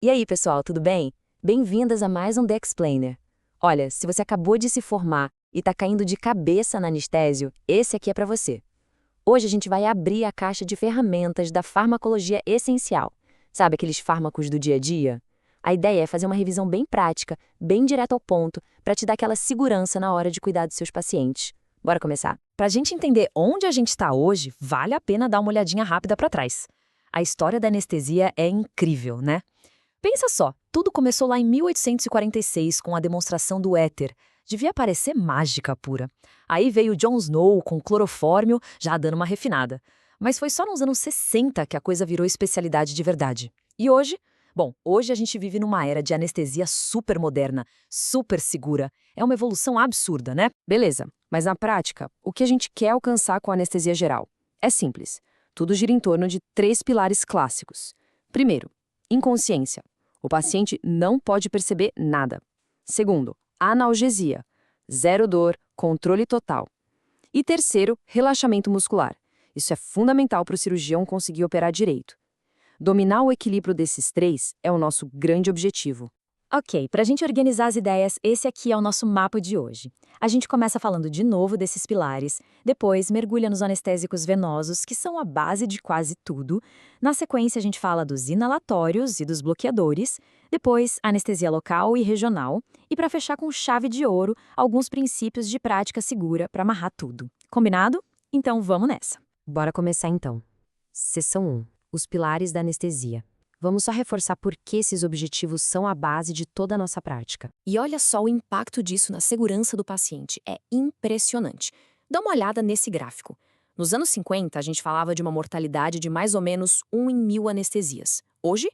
E aí, pessoal, tudo bem? Bem-vindas a mais um The Explainer. Olha, se você acabou de se formar e está caindo de cabeça na anestésio, esse aqui é para você. Hoje a gente vai abrir a caixa de ferramentas da farmacologia essencial. Sabe aqueles fármacos do dia a dia? A ideia é fazer uma revisão bem prática, bem direta ao ponto, para te dar aquela segurança na hora de cuidar dos seus pacientes. Bora começar? Para a gente entender onde a gente está hoje, vale a pena dar uma olhadinha rápida para trás. A história da anestesia é incrível, né? Pensa só, tudo começou lá em 1846 com a demonstração do éter. Devia parecer mágica pura. Aí veio John Snow com clorofórmio, já dando uma refinada. Mas foi só nos anos 60 que a coisa virou especialidade de verdade. E hoje? Bom, hoje a gente vive numa era de anestesia super moderna, super segura. É uma evolução absurda, né? Beleza, mas na prática, o que a gente quer alcançar com a anestesia geral? É simples. Tudo gira em torno de 3 pilares clássicos. Primeiro, inconsciência. O paciente não pode perceber nada. Segundo, analgesia. Zero dor, controle total. E terceiro, relaxamento muscular. Isso é fundamental para o cirurgião conseguir operar direito. Dominar o equilíbrio desses três é o nosso grande objetivo. Ok, para a gente organizar as ideias, esse aqui é o nosso mapa de hoje. A gente começa falando de novo desses pilares, depois mergulha nos anestésicos venosos, que são a base de quase tudo. Na sequência, a gente fala dos inalatórios e dos bloqueadores, depois anestesia local e regional, e para fechar com chave de ouro, alguns princípios de prática segura para amarrar tudo. Combinado? Então vamos nessa. Bora começar então. Seção 1. Os pilares da anestesia. Vamos só reforçar por que esses objetivos são a base de toda a nossa prática. E olha só o impacto disso na segurança do paciente. É impressionante. Dá uma olhada nesse gráfico. Nos anos 50, a gente falava de uma mortalidade de mais ou menos 1 em 1000 anestesias. Hoje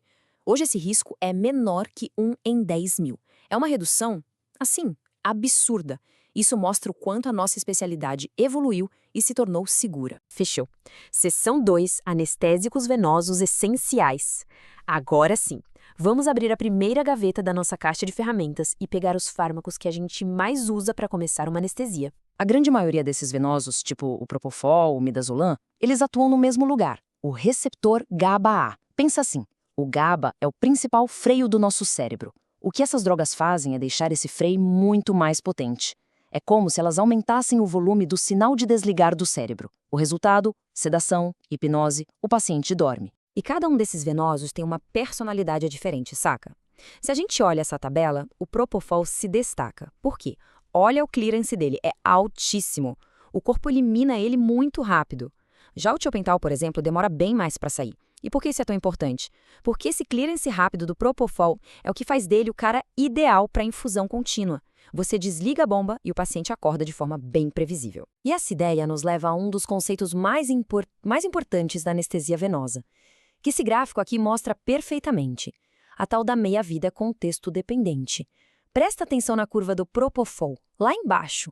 esse risco é menor que 1 em 10 mil. É uma redução, assim, absurda. Isso mostra o quanto a nossa especialidade evoluiu e se tornou segura. Fechou. Seção 2. Anestésicos venosos essenciais. Agora sim, vamos abrir a primeira gaveta da nossa caixa de ferramentas e pegar os fármacos que a gente mais usa para começar uma anestesia. A grande maioria desses venosos, tipo o Propofol, o Midazolam, eles atuam no mesmo lugar, o receptor GABA-A. Pensa assim, o GABA é o principal freio do nosso cérebro. O que essas drogas fazem é deixar esse freio muito mais potente. É como se elas aumentassem o volume do sinal de desligar do cérebro. O resultado? Sedação, hipnose, o paciente dorme. E cada um desses venosos tem uma personalidade diferente, saca? Se a gente olha essa tabela, o Propofol se destaca. Por quê? Olha o clearance dele, é altíssimo. O corpo elimina ele muito rápido. Já o Tiopental, por exemplo, demora bem mais para sair. E por que isso é tão importante? Porque esse clearance rápido do Propofol é o que faz dele o cara ideal para infusão contínua. Você desliga a bomba e o paciente acorda de forma bem previsível. E essa ideia nos leva a um dos conceitos mais importantes da anestesia venosa, que esse gráfico aqui mostra perfeitamente. A tal da meia-vida contexto-dependente. Presta atenção na curva do Propofol, lá embaixo.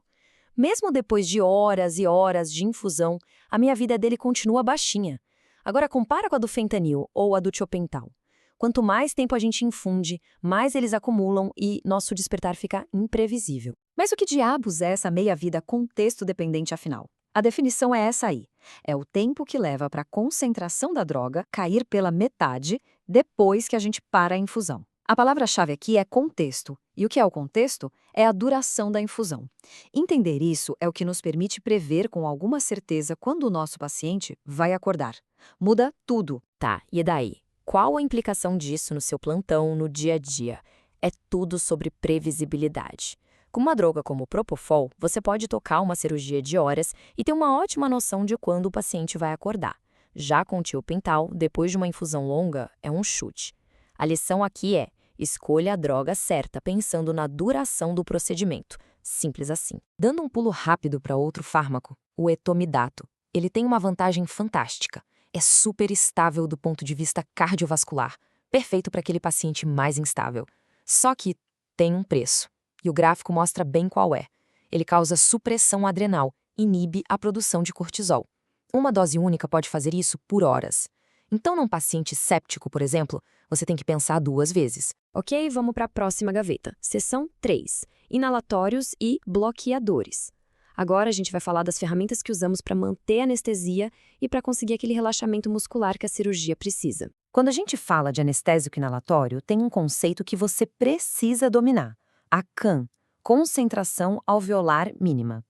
Mesmo depois de horas e horas de infusão, a meia-vida dele continua baixinha. Agora compara com a do fentanil ou a do tiopental. Quanto mais tempo a gente infunde, mais eles acumulam e nosso despertar fica imprevisível. Mas o que diabos é essa meia-vida contexto-dependente afinal? A definição é essa aí. É o tempo que leva para a concentração da droga cair pela metade depois que a gente para a infusão. A palavra-chave aqui é contexto. E o que é o contexto? É a duração da infusão. Entender isso é o que nos permite prever com alguma certeza quando o nosso paciente vai acordar. Muda tudo. Tá, e daí? Qual a implicação disso no seu plantão, no dia a dia? É tudo sobre previsibilidade. Com uma droga como o Propofol, você pode tocar uma cirurgia de horas e ter uma ótima noção de quando o paciente vai acordar. Já com o Tiopental, depois de uma infusão longa, é um chute. A lição aqui é: escolha a droga certa pensando na duração do procedimento. Simples assim. Dando um pulo rápido para outro fármaco, o etomidato. Ele tem uma vantagem fantástica. É super estável do ponto de vista cardiovascular. Perfeito para aquele paciente mais instável. Só que tem um preço. E o gráfico mostra bem qual é. Ele causa supressão adrenal, inibe a produção de cortisol. Uma dose única pode fazer isso por horas. Então, num paciente séptico, por exemplo, você tem que pensar 2 vezes. Ok, vamos para a próxima gaveta. Seção 3. Inalatórios e bloqueadores. Agora a gente vai falar das ferramentas que usamos para manter a anestesia e para conseguir aquele relaxamento muscular que a cirurgia precisa. Quando a gente fala de anestésico inalatório, tem um conceito que você precisa dominar: a CAM, concentração alveolar mínima.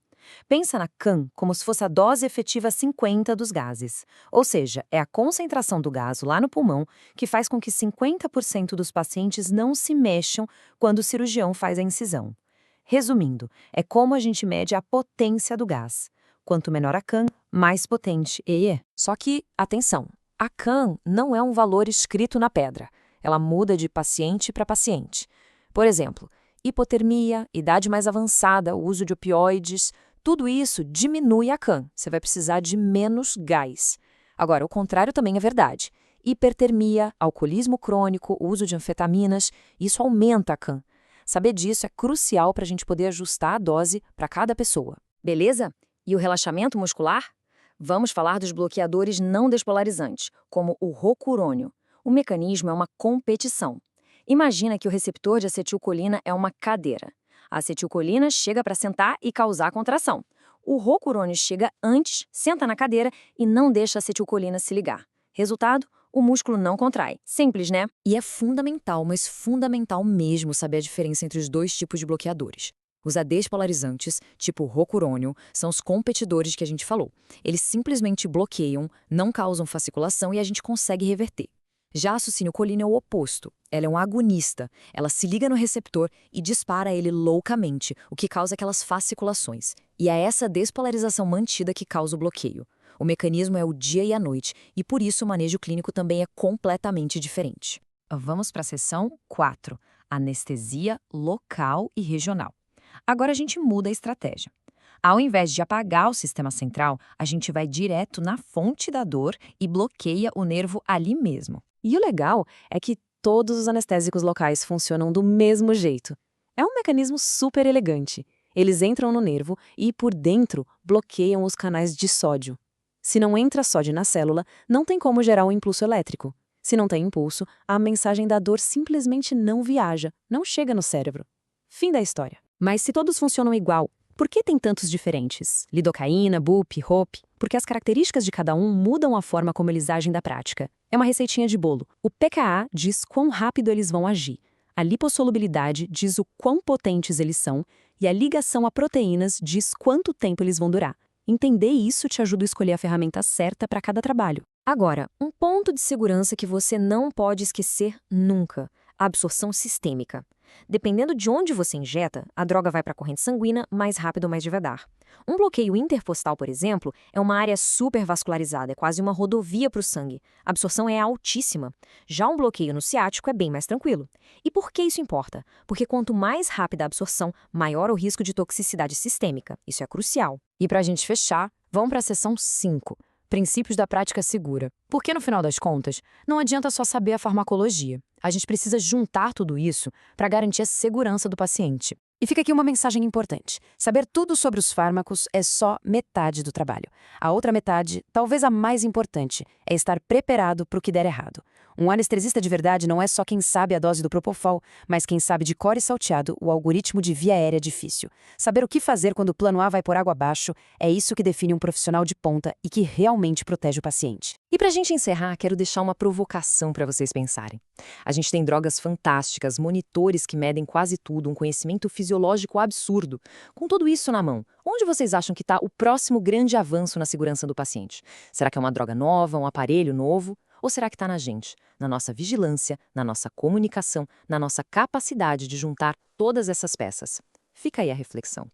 Pensa na CAM como se fosse a dose efetiva 50 dos gases. Ou seja, é a concentração do gás lá no pulmão que faz com que 50% dos pacientes não se mexam quando o cirurgião faz a incisão. Resumindo, é como a gente mede a potência do gás. Quanto menor a CAM, mais potente ele é. Só que, atenção, a CAM não é um valor escrito na pedra. Ela muda de paciente para paciente. Por exemplo, hipotermia, idade mais avançada, uso de opioides, tudo isso diminui a CAM. Você vai precisar de menos gás. Agora, o contrário também é verdade. Hipertermia, alcoolismo crônico, uso de anfetaminas, isso aumenta a CAM. Saber disso é crucial para a gente poder ajustar a dose para cada pessoa. Beleza? E o relaxamento muscular? Vamos falar dos bloqueadores não despolarizantes, como o rocurônio. O mecanismo é uma competição. Imagina que o receptor de acetilcolina é uma cadeira. A acetilcolina chega para sentar e causar contração. O rocurônio chega antes, senta na cadeira e não deixa a acetilcolina se ligar. Resultado? O músculo não contrai. Simples, né? E é fundamental, mas fundamental mesmo saber a diferença entre os dois tipos de bloqueadores. Os adespolarizantes, tipo rocurônio, são os competidores que a gente falou. Eles simplesmente bloqueiam, não causam fasciculação e a gente consegue reverter. Já a succinilcolina é o oposto. Ela é um agonista. Ela se liga no receptor e dispara ele loucamente, o que causa aquelas fasciculações. E é essa despolarização mantida que causa o bloqueio. O mecanismo é o dia e a noite, e por isso o manejo clínico também é completamente diferente. Vamos para a seção 4, anestesia local e regional. Agora a gente muda a estratégia. Ao invés de apagar o sistema central, a gente vai direto na fonte da dor e bloqueia o nervo ali mesmo. E o legal é que todos os anestésicos locais funcionam do mesmo jeito. É um mecanismo super elegante. Eles entram no nervo e, por dentro, bloqueiam os canais de sódio. Se não entra sódio na célula, não tem como gerar um impulso elétrico. Se não tem impulso, a mensagem da dor simplesmente não viaja, não chega no cérebro. Fim da história. Mas se todos funcionam igual, por que tem tantos diferentes? Lidocaína, BUP, ROP? Porque as características de cada um mudam a forma como eles agem da prática. É uma receitinha de bolo. O pKa diz quão rápido eles vão agir. A lipossolubilidade diz o quão potentes eles são. E a ligação a proteínas diz quanto tempo eles vão durar. Entender isso te ajuda a escolher a ferramenta certa para cada trabalho. Agora, um ponto de segurança que você não pode esquecer nunca: a absorção sistêmica. Dependendo de onde você injeta, a droga vai para a corrente sanguínea mais rápido ou mais devagar. Um bloqueio intercostal, por exemplo, é uma área super vascularizada, é quase uma rodovia para o sangue. A absorção é altíssima. Já um bloqueio no ciático é bem mais tranquilo. E por que isso importa? Porque quanto mais rápida a absorção, maior o risco de toxicidade sistêmica. Isso é crucial. E para a gente fechar, vamos para a seção 5. Princípios da prática segura. Porque, no final das contas, não adianta só saber a farmacologia. A gente precisa juntar tudo isso para garantir a segurança do paciente. E fica aqui uma mensagem importante. Saber tudo sobre os fármacos é só metade do trabalho. A outra metade, talvez a mais importante, é estar preparado para o que der errado. Um anestesista de verdade não é só quem sabe a dose do Propofol, mas quem sabe de cor e salteado o algoritmo de via aérea difícil. Saber o que fazer quando o plano A vai por água abaixo é isso que define um profissional de ponta e que realmente protege o paciente. E para a gente encerrar, quero deixar uma provocação para vocês pensarem. A gente tem drogas fantásticas, monitores que medem quase tudo, um conhecimento fisiológico absurdo. Com tudo isso na mão, onde vocês acham que está o próximo grande avanço na segurança do paciente? Será que é uma droga nova, um aparelho novo? Ou será que está na gente, na nossa vigilância, na nossa comunicação, na nossa capacidade de juntar todas essas peças? Fica aí a reflexão.